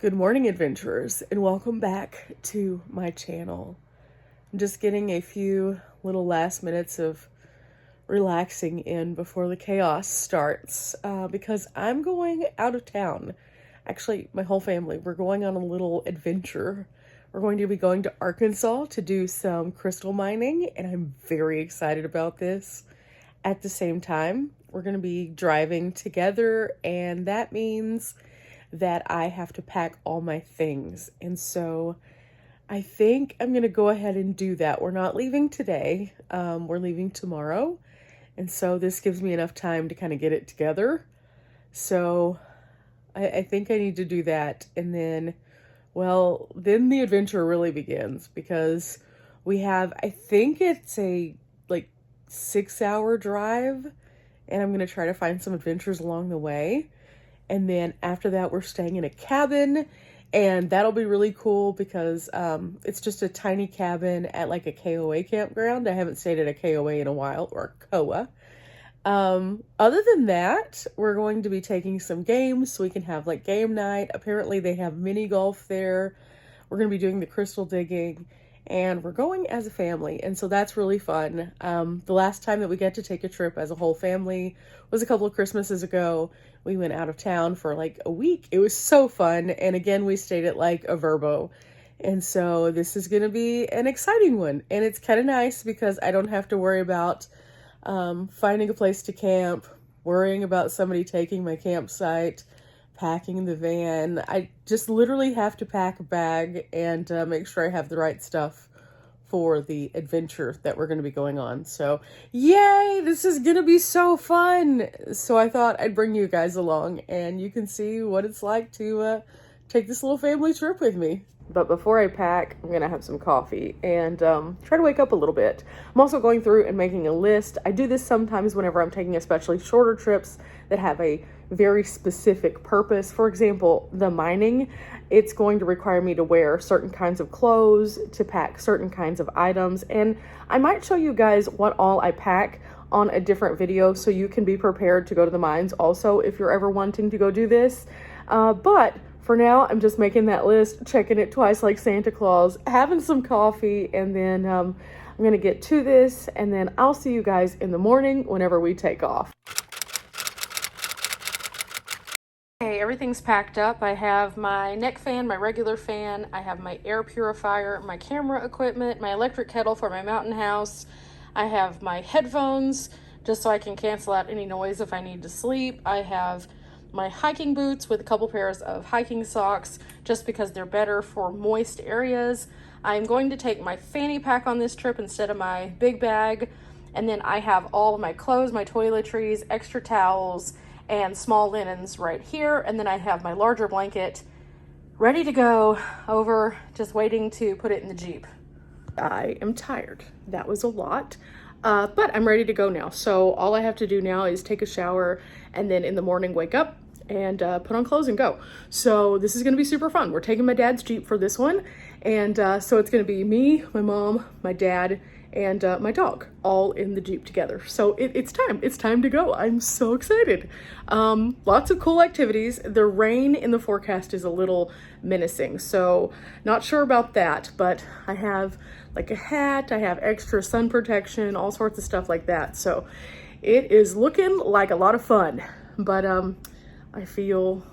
Good morning, adventurers, and welcome back to my channel. I'm just getting a few little last minutes of relaxing in before the chaos starts because I'm going out of town. Actually, my whole family, we're going on a little adventure. We're going to be going to Arkansas to do some crystal mining, and I'm very excited about this. At the same time, we're going to be driving together, and that means that I have to pack all my things. And so I think I'm going to go ahead and do that. We're not leaving today. We're leaving tomorrow. And so this gives me enough time to kind of get it together. So I think I need to do that. And then, well, then the adventure really begins because we have, I think it's a 6-hour drive, and I'm going to try to find some adventures along the way. And then after that, we're staying in a cabin, and that'll be really cool because it's just a tiny cabin at like a KOA campground. I haven't stayed at a KOA in a while, or a KOA. Other than that, we're going to be taking some games so we can have like game night. Apparently they have mini golf there. We're going to be doing the crystal digging, and we're going as a family, and so that's really fun. The last time that we got to take a trip as a whole family was a couple of Christmases ago. We went out of town for like a week. It was so fun, and again, we stayed at like a Verbo, and so this is going to be an exciting one, and it's kind of nice because I don't have to worry about finding a place to camp, worrying about somebody taking my campsite, packing the van. I just literally have to pack a bag and make sure I have the right stuff for the adventure that we're going to be going on. So yay, this is going to be so fun. So I thought I'd bring you guys along and you can see what it's like to take this little family trip with me. But before I pack, I'm going to have some coffee and try to wake up a little bit. I'm also going through and making a list. I do this sometimes whenever I'm taking especially shorter trips that have a very specific purpose. For example, the mining, it's going to require me to wear certain kinds of clothes, to pack certain kinds of items. And I might show you guys what all I pack on a different video so you can be prepared to go to the mines also if you're ever wanting to go do this. But for now, I'm just making that list, checking it twice like Santa Claus, having some coffee, and then I'm going to get to this, and then I'll see you guys in the morning whenever we take off. Okay, everything's packed up. I have my neck fan, my regular fan, I have my air purifier, my camera equipment, my electric kettle for my mountain house. I have my headphones just so I can cancel out any noise if I need to sleep. I have my hiking boots with a couple pairs of hiking socks just because they're better for moist areas. I'm going to take my fanny pack on this trip instead of my big bag. And then I have all of my clothes, my toiletries, extra towels, and small linens right here. And then I have my larger blanket ready to go over, just waiting to put it in the Jeep. I am tired. That was a lot. But I'm ready to go now. So all I have to do now is take a shower and then in the morning wake up and put on clothes and go. So this is going to be super fun. We're taking my dad's Jeep for this one. And so it's going to be me, my mom, my dad, and my dog all in the Jeep together. So it's time to go. I'm so excited. Lots of cool activities. The rain in the forecast is a little menacing, so not sure about that, but I have like a hat, I have extra sun protection, all sorts of stuff like that. So it is looking like a lot of fun, but I feel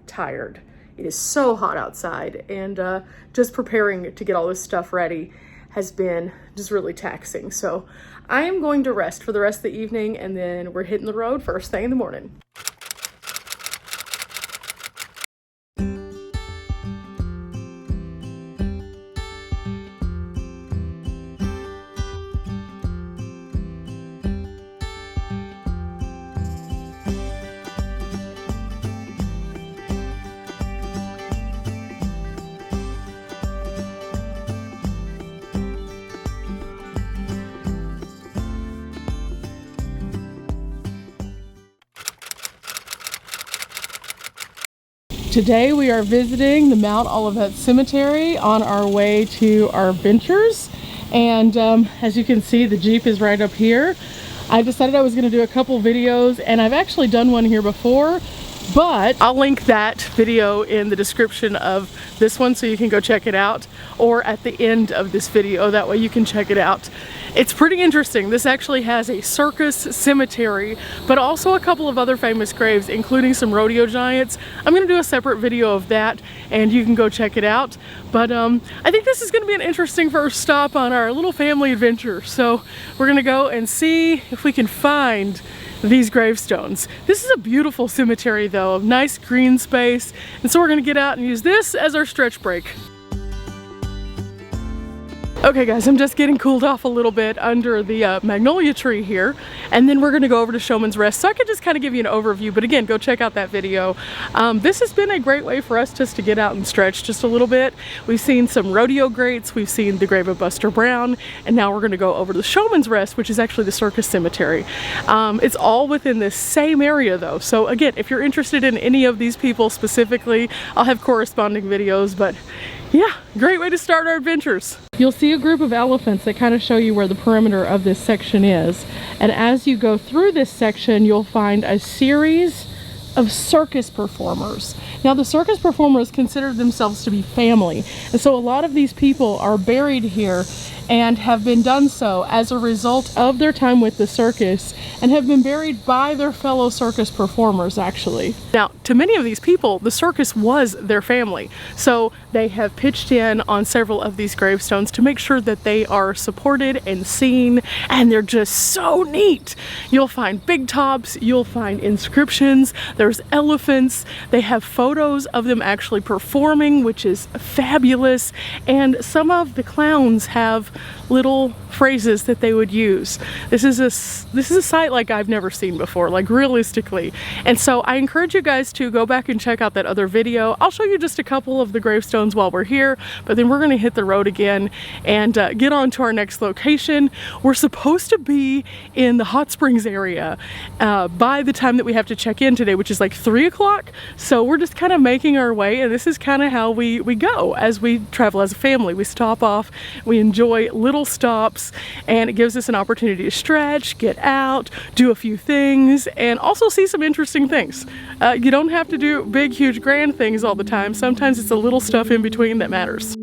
tired. It is so hot outside, and just preparing to get all this stuff ready has been just really taxing. So I am going to rest for the rest of the evening, and then we're hitting the road first thing in the morning. Today we are visiting the Mount Olivet Cemetery on our way to our ventures, and as you can see, the Jeep is right up here. I decided I was going to do a couple videos, and I've actually done one here before, But I'll link that video in the description of this one so you can go check it out, or at the end of this video, that way you can check it out. It's pretty interesting. This actually has a circus cemetery, but also a couple of other famous graves, including some rodeo giants. I'm gonna do a separate video of that and you can go check it out. But I think this is gonna be an interesting first stop on our little family adventure. So we're gonna go and see if we can find these gravestones. This is a beautiful cemetery though, nice green space. And so we're gonna get out and use this as our stretch break. Okay guys, I'm just getting cooled off a little bit under the magnolia tree here, and then we're gonna go over to Showman's Rest, so I could just kind of give you an overview, but again, go check out that video. This has been a great way for us just to get out and stretch just a little bit. We've seen some rodeo greats, we've seen the grave of Buster Brown, and now we're gonna go over to the Showman's Rest, which is actually the circus cemetery. It's all within this same area though, so again, if you're interested in any of these people specifically, I'll have corresponding videos, but yeah, great way to start our adventures. You'll see a group of elephants that kind of show you where the perimeter of this section is. And as you go through this section, you'll find a series of circus performers. Now the circus performers consider themselves to be family. And so a lot of these people are buried here and have been done so as a result of their time with the circus, and have been buried by their fellow circus performers actually. Now, to many of these people, the circus was their family. So they have pitched in on several of these gravestones to make sure that they are supported and seen, and they're just so neat. You'll find big tops, you'll find inscriptions, there's elephants, they have photos of them actually performing, which is fabulous, and some of the clowns have little phrases that they would use. This is a sight like I've never seen before, like realistically. And so I encourage you guys to go back and check out that other video. I'll show you just a couple of the gravestones while we're here, but then we're gonna hit the road again and get on to our next location. We're supposed to be in the hot springs area by the time that we have to check in today, which is like 3 o'clock. So we're just kind of making our way, and this is kind of how we go as we travel as a family. We stop off, we enjoy little stops, and it gives us an opportunity to stretch, get out, do a few things, and also see some interesting things. You don't have to do big, huge, grand things all the time. Sometimes it's the little stuff in between that matters.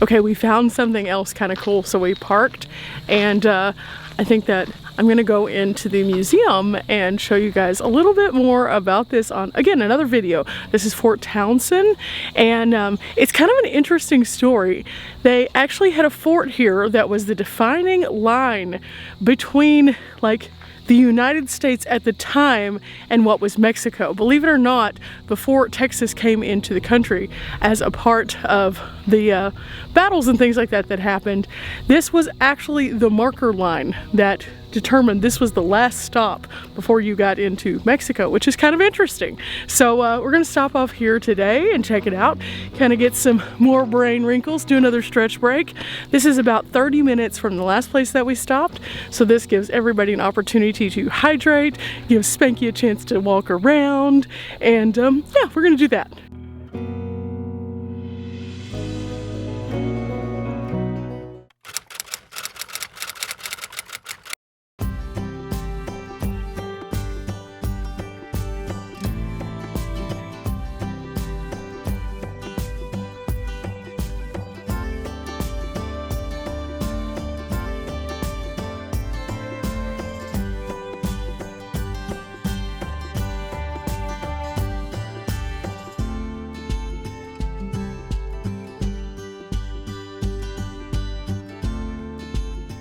Okay, we found something else kind of cool, so we parked, and I think that I'm gonna go into the museum and show you guys a little bit more about this on, again, another video. This is Fort Townsend, and it's kind of an interesting story. They actually had a fort here that was the defining line between, like, the United States at the time and what was Mexico. Believe it or not, before Texas came into the country as a part of the battles and things like that that happened, this was actually the marker line that determined this was the last stop before you got into Mexico, which is kind of interesting. So we're gonna stop off here today and check it out, kind of get some more brain wrinkles, do another stretch break. This is about 30 minutes from the last place that we stopped, so this gives everybody an opportunity to hydrate, gives Spanky a chance to walk around, and yeah, we're gonna do that.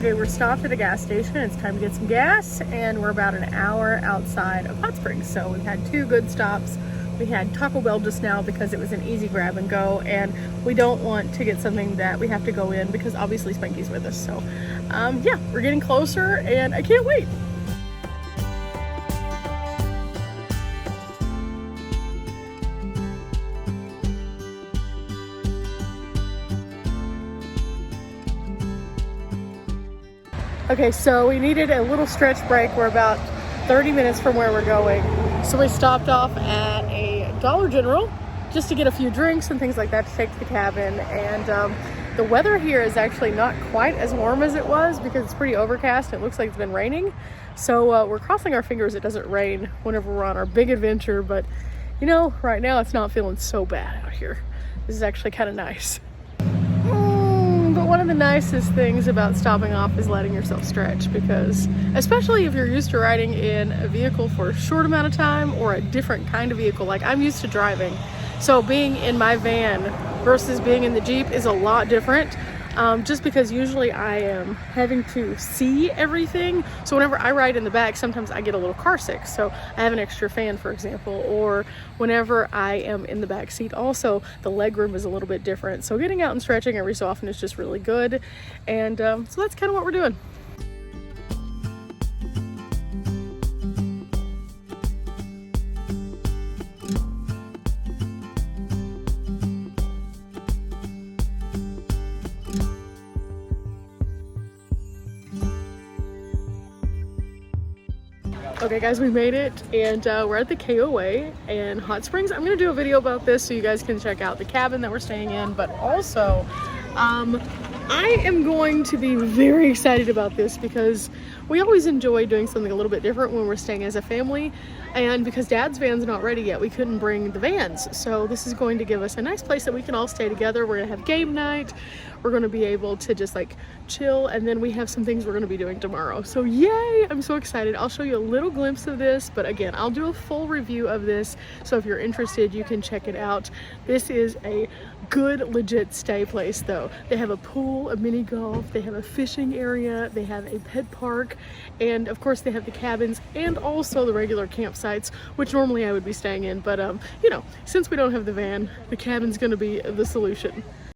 Okay, we're stopped at a gas station. It's time to get some gas, and we're about an hour outside of Hot Springs. So we've had 2 good stops. We had Taco Bell just now because it was an easy grab and go, and we don't want to get something that we have to go in because obviously Spanky's with us. So yeah, we're getting closer and I can't wait. Okay, so we needed a little stretch break. We're about 30 minutes from where we're going. So we stopped off at a Dollar General just to get a few drinks and things like that to take to the cabin. And the weather here is actually not quite as warm as it was because it's pretty overcast. It looks like it's been raining. So we're crossing our fingers it doesn't rain whenever we're on our big adventure. But you know, right now it's not feeling so bad out here. This is actually kind of nice. But one of the nicest things about stopping off is letting yourself stretch, because especially if you're used to riding in a vehicle for a short amount of time or a different kind of vehicle, like I'm used to driving. So being in my van versus being in the Jeep is a lot different. Just because usually I am having to see everything. So whenever I ride in the back, sometimes I get a little car sick. So I have an extra fan, for example, or whenever I am in the back seat, also the leg room is a little bit different. So getting out and stretching every so often is just really good. And so that's kind of what we're doing. Okay guys, we made it, and we're at the KOA in Hot Springs. I'm gonna do a video about this so you guys can check out the cabin that we're staying in, but also I am going to be very excited about this because we always enjoy doing something a little bit different when we're staying as a family, and because Dad's van's not ready yet, we couldn't bring the vans. So this is going to give us a nice place that we can all stay together. We're gonna have game night. We're gonna be able to just like chill, and then we have some things we're gonna be doing tomorrow. So yay, I'm so excited. I'll show you a little glimpse of this, but again, I'll do a full review of this. So if you're interested, you can check it out. This is a good, legit stay place though. They have a pool, a mini golf, they have a fishing area, they have a pet park, and of course they have the cabins and also the regular campsites, which normally I would be staying in. But you know, since we don't have the van, the cabin's gonna be the solution.